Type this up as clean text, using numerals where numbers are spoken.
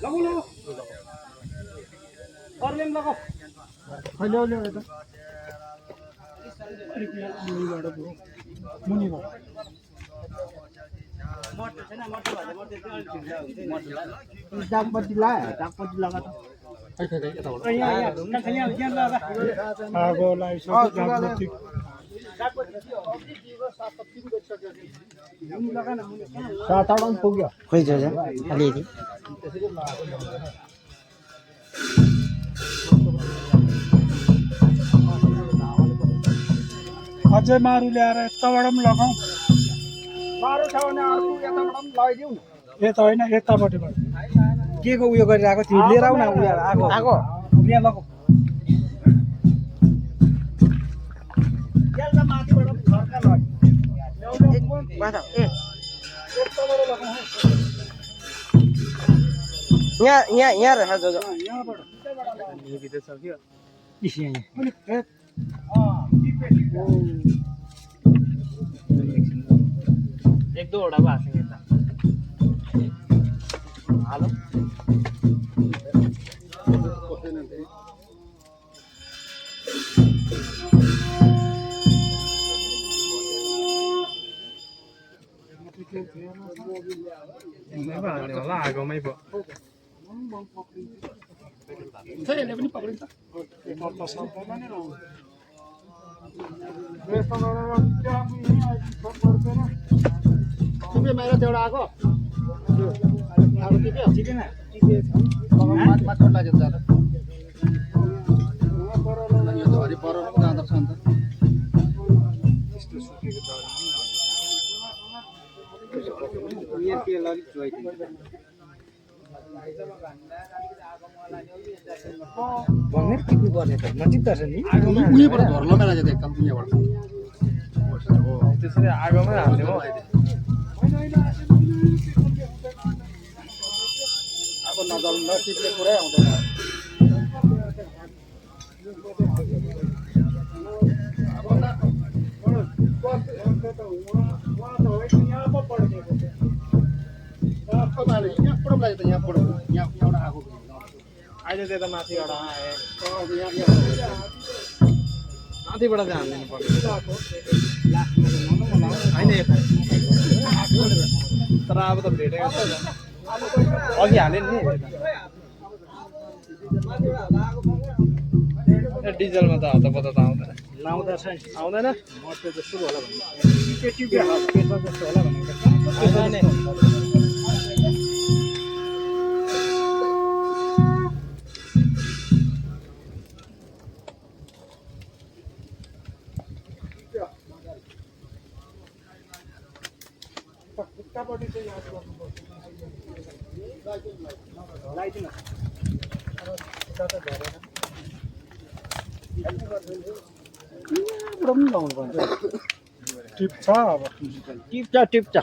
लगो लगो और लेम लगो अहिले अहिले यता मुनि भयो मर्छ छैन मर्छ भने मर्छ त्यो अलि ढिला हुन्छ मर्छ डाकपति लगा त यहाँ यहाँ ढुङ्गा छ यहाँ यहाँ ल आगो लगाइसक्यो डाकपति सात आठ पुग्यो खोइ छ अलिअलि अझै मारु ल्याएर यताबाट पनि लगाउँ मारु छ भने अर्को यताबाट पनि लगाइदिउँ न यता होइन यतापट्टि के को उयो गरिरहेको तिमी लिएर आऊ न उयो आगो आगो यहाँ लगो यसलाई माथिबाट पनि खर्का लग्यो यहाँ रहेछ जो यहाँबाट सक्यो एक दुईवटा भएको छ यता हालो होला आगोमै भयो यसले पनि पक्रिन्छ टिपे मेरो एउटा आएको ठिकै मात्र लाग्यो जाँदा यो त हरि पर जाँदो छ नि त त्यस्तो सुकेको यहाँ तेल अलिक चुहाइदिन्छ बङ्गेर टिप्नु पर्ने त नटिप्दा छ नि उहीँबाट घर लगाएर जाँदा एकदम उहीँबाट त्यसरी आगोमै हाल्ने हो अब नजर नटिप्ने कुरै आउँदैन यहाँबाट आएको अहिले त्यता माथि एउटा माथिबाट चाहिँ हालिदिनु पर्छ होइन यता तर अब त भेटेको छ अघि हाल्यो नि डिजलमा त हतपत त आउँदैन लाउँदा छ आउँदैन मर्छ जस्तो होला भने जस्तो होला भनेको खुट्टापट्टि चाहिँ याद गर्नुपर्छ लगाइदिनु पनि लाउनु पर्छ टिप्छ अब टिप्छ